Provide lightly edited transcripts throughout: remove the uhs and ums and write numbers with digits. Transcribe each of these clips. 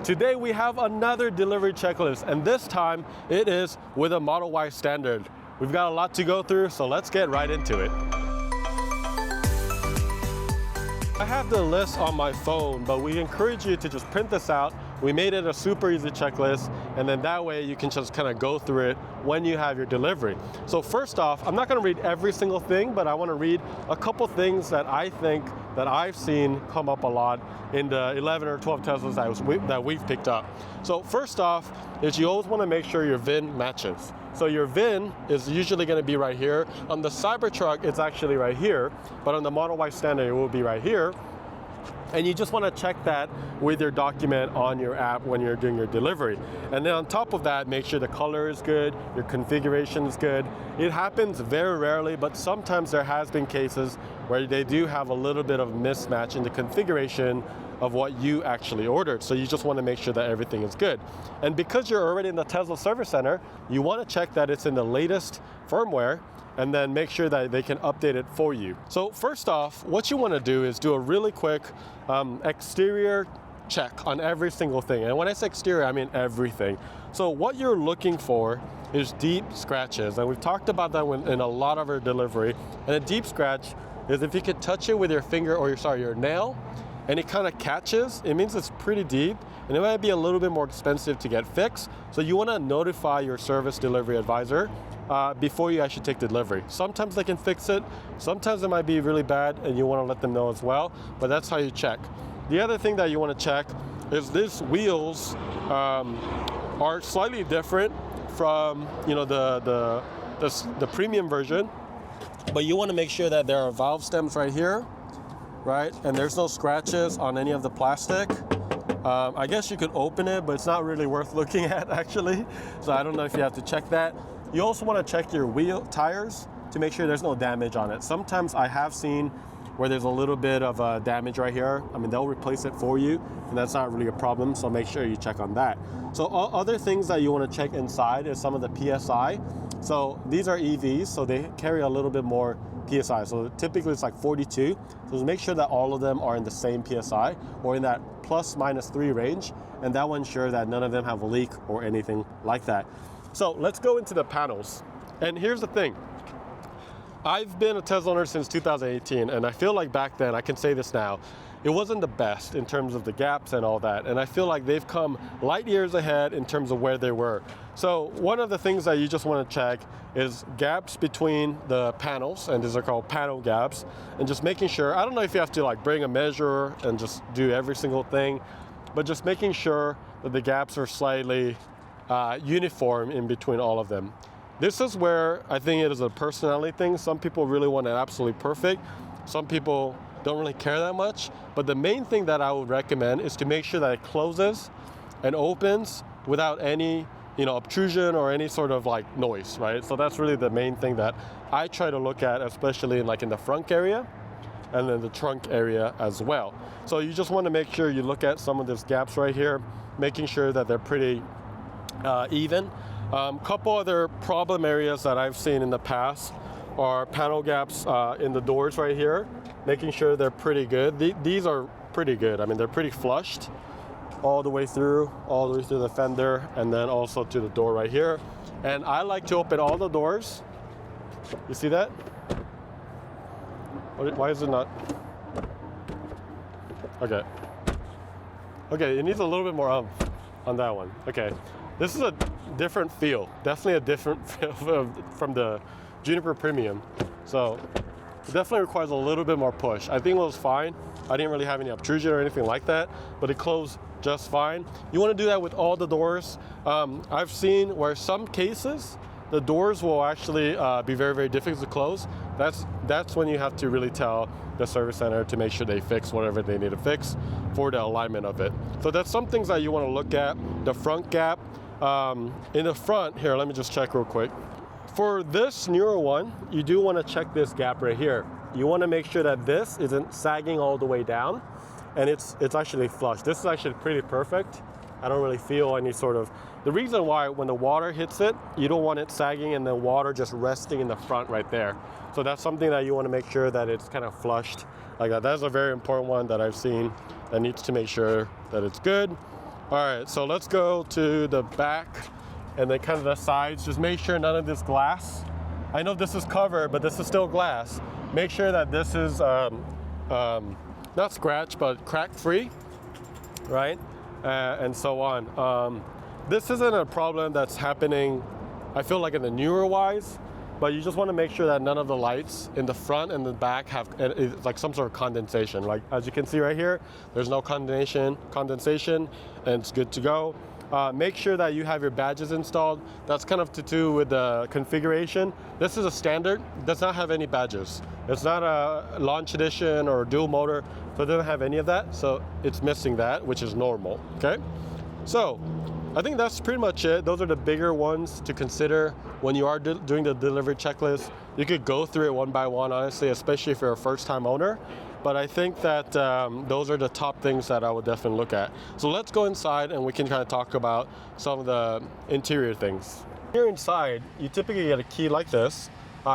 Today we have another delivery checklist, and this time it is with a Model Y standard. We've got a lot to go through, so let's get right into it. I have the list on my phone, but we encourage you to just print this out. We made it a super easy checklist, and then that way you can just kind of go through it when you have your delivery. So first off, I'm not going to read every single thing, but I want to read a couple things that I think that I've seen come up a lot in the 11 or 12 Teslas that we've picked up. So first off is you always want to make sure your VIN matches. So your VIN is usually going to be right here. On the Cybertruck, it's actually right here, but on the Model Y standard, it will be right here. And you just want to check that with your document on your app when you're doing your delivery. And then on top of that, make sure the color is good, your configuration is good. It happens very rarely, but sometimes there has been cases where they do have a little bit of mismatch in the configuration of what you actually ordered. So you just want to make sure that everything is good. And because you're already in the Tesla Service Center, you want to check that it's in the latest firmware, and then make sure that they can update it for you. So first off, what you want to do is do a really quick exterior check on every single thing. And when I say exterior, I mean everything. So what you're looking for is deep scratches. And we've talked about that in a lot of our delivery. And a deep scratch is if you could touch it with your finger or your nail, and it kind of catches, it means it's pretty deep, and it might be a little bit more expensive to get fixed. So you want to notify your service delivery advisor before you actually take delivery. Sometimes they can fix it, sometimes it might be really bad, and you want to let them know as well, but that's how you check. The other thing that you want to check is these wheels are slightly different from the premium version, but you want to make sure that there are valve stems right here, right? And there's no scratches on any of the plastic. I guess you could open it, but it's not really worth looking at actually. So I don't know if you have to check that. You also want to check your tires to make sure there's no damage on it. Sometimes I have seen where there's a little bit of damage right here. I mean, they'll replace it for you, and that's not really a problem, so make sure you check on that. So other things that you want to check inside is some of the PSI. So these are EVs, so they carry a little bit more PSI. So typically it's like 42. So make sure that all of them are in the same PSI or in that ±3 range, and that will ensure that none of them have a leak or anything like that. So let's go into the panels. And here's the thing. I've been a Tesla owner since 2018, and I feel like back then, I can say this now, it wasn't the best in terms of the gaps and all that. And I feel like they've come light years ahead in terms of where they were. So one of the things that you just want to check is gaps between the panels, and these are called panel gaps, and just making sure, I don't know if you have to like bring a measure and just do every single thing, but just making sure that the gaps are slightly uniform in between all of them. This is where I think it is a personality thing. Some people really want it absolutely perfect. Some people don't really care that much. But the main thing that I would recommend is to make sure that it closes and opens without any obtrusion or any sort of like noise, right? So that's really the main thing that I try to look at, especially in the front area and then the trunk area as well. So you just want to make sure you look at some of these gaps right here, making sure that they're pretty even. Couple other problem areas that I've seen in the past are panel gaps in the doors right here, making sure they're pretty good. These are pretty good. I mean, they're pretty flushed all the way through the fender, and then also to the door right here. And I like to open all the doors. You see that? Why is it not? Okay, it needs a little bit more on that one. Okay. This is a different feel, definitely a different feel from the Juniper Premium. So it definitely requires a little bit more push. I think it was fine. I didn't really have any obtrusion or anything like that, but it closed just fine. You want to do that with all the doors. I've seen where some cases, the doors will actually be very, very difficult to close. That's when you have to really tell the service center to make sure they fix whatever they need to fix for the alignment of it. So that's some things that you want to look at. The front gap. In the front here, let me just check real quick. For this newer one, you do want to check this gap right here. You want to make sure that this isn't sagging all the way down, and it's actually flush. This is actually pretty perfect. I don't really feel any sort of, the reason why when the water hits it, you don't want it sagging and the water just resting in the front right there. So that's something that you want to make sure that it's kind of flushed like that. That's a very important one that I've seen that needs to make sure that it's good. All right, so let's go to the back and then kind of the sides. Just make sure none of this glass. I know this is covered, but this is still glass. Make sure that this is not scratch, but crack free, right? And so on. This isn't a problem that's happening, I feel like, in the newer Ys, but you just want to make sure that none of the lights in the front and the back have like some sort of condensation. Like as you can see right here, there's no condensation, and it's good to go. Make sure that you have your badges installed. That's kind of to do with the configuration. This is a standard, does not have any badges. It's not a launch edition or dual motor, so it doesn't have any of that. So it's missing that, which is normal, okay? So I think that's pretty much it. Those are the bigger ones to consider when you are doing the delivery checklist. You could go through it one by one, honestly, especially if you're a first-time owner. But I think that those are the top things that I would definitely look at. So let's go inside and we can kind of talk about some of the interior things. Here inside, you typically get a key like this.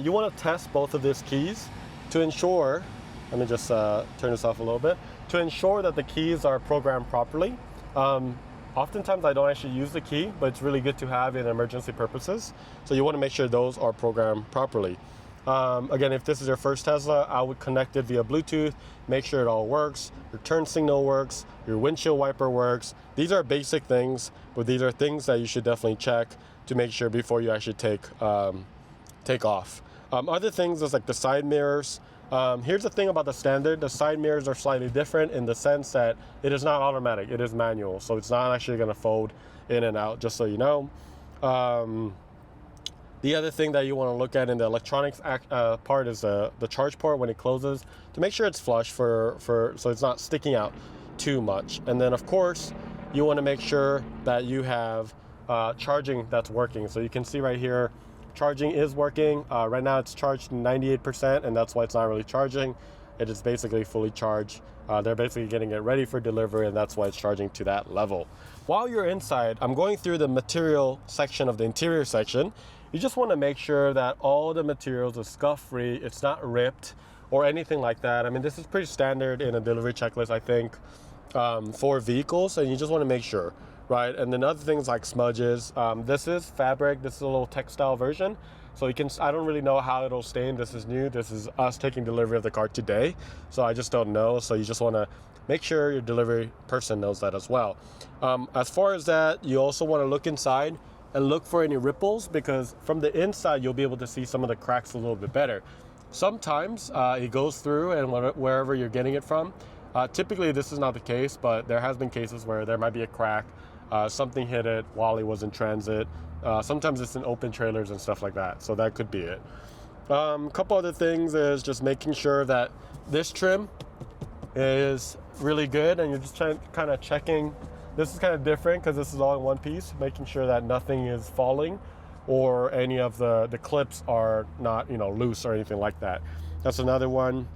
You want to test both of these keys to ensure, let me just turn this off a little bit, to ensure that the keys are programmed properly. Oftentimes I don't actually use the key, but it's really good to have in emergency purposes. So you want to make sure those are programmed properly. Again, if this is your first Tesla, I would connect it via Bluetooth, make sure it all works, your turn signal works, your windshield wiper works. These are basic things, but these are things that you should definitely check to make sure before you actually take off. Other things is like the side mirrors. Here's the thing about the standard. The side mirrors are slightly different in the sense that it is not automatic, it is manual. So it's not actually gonna fold in and out, just so you know. The other thing that you want to look at in the electronics part is the charge port when it closes, to make sure it's flush so it's not sticking out too much. And then of course, you want to make sure that you have charging that's working. So you can see right here, charging is working. Right now it's charged 98%, and that's why it's not really charging. It is basically fully charged. They're basically getting it ready for delivery, and that's why it's charging to that level. While you're inside, I'm going through the material section of the interior section. You just want to make sure that all the materials are scuff-free, it's not ripped or anything like that. I mean, this is pretty standard in a delivery checklist, I think, for vehicles, and you just want to make sure, right? And then other things like smudges. This is fabric, this is a little textile version. So you can, I don't really know how it'll stain. This is new. This is us taking delivery of the car today. So I just don't know. So you just want to make sure your delivery person knows that as well. As far as that, you also want to look inside and look for any ripples, because from the inside, you'll be able to see some of the cracks a little bit better. Sometimes it goes through and wherever you're getting it from. Typically this is not the case, but there has been cases where there might be a crack. Something hit it while it was in transit. Sometimes it's in open trailers and stuff like that, so that could be it. A couple other things is just making sure that this trim is really good, and you're just kind of checking. This is kind of different because this is all in one piece, making sure that nothing is falling or any of the clips are not, loose or anything like that. That's another one.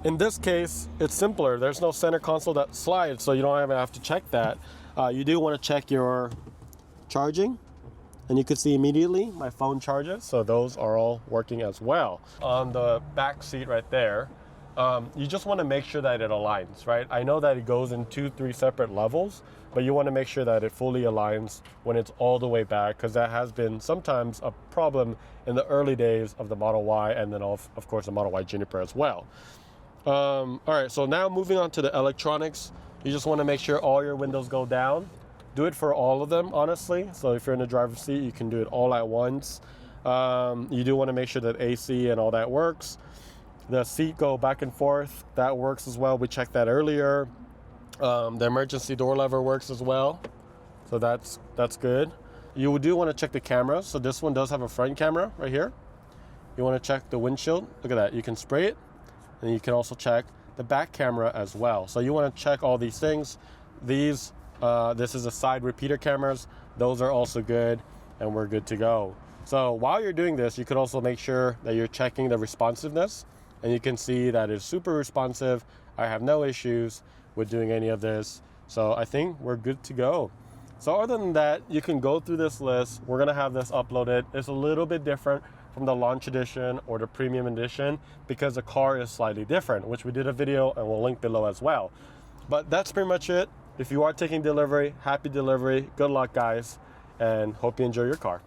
In this case, it's simpler. There's no center console that slides, so you don't even have to check that. You do want to check your charging, and you can see immediately my phone charges, so those are all working as well. On the back seat right there, you just want to make sure that it aligns, right? I know that it goes in 2-3 separate levels, but you want to make sure that it fully aligns when it's all the way back, because that has been sometimes a problem in the early days of the Model Y, and then of course the Model Y Juniper as well. All right, so now moving on to the electronics, you just want to make sure all your windows go down. Do it for all of them, honestly. So if you're in the driver's seat, you can do it all at once. You do want to make sure that AC and all that works. The seat go back and forth, that works as well. We checked that earlier. The emergency door lever works as well, so that's good. You do want to check the cameras. So this one does have a front camera right here. You want to check the windshield. Look at that. You can spray it, and you can also check the back camera as well. So you want to check all these things. This is the side repeater cameras. Those are also good, and we're good to go. So while you're doing this, you could also make sure that you're checking the responsiveness, and you can see that it's super responsive. I have no issues with doing any of this. So I think we're good to go. So other than that, you can go through this list. We're gonna have this uploaded. It's a little bit different from the launch edition or the premium edition because the car is slightly different, which we did a video and we'll link below as well. But that's pretty much it. If you are taking delivery, happy delivery. Good luck, guys, and hope you enjoy your car.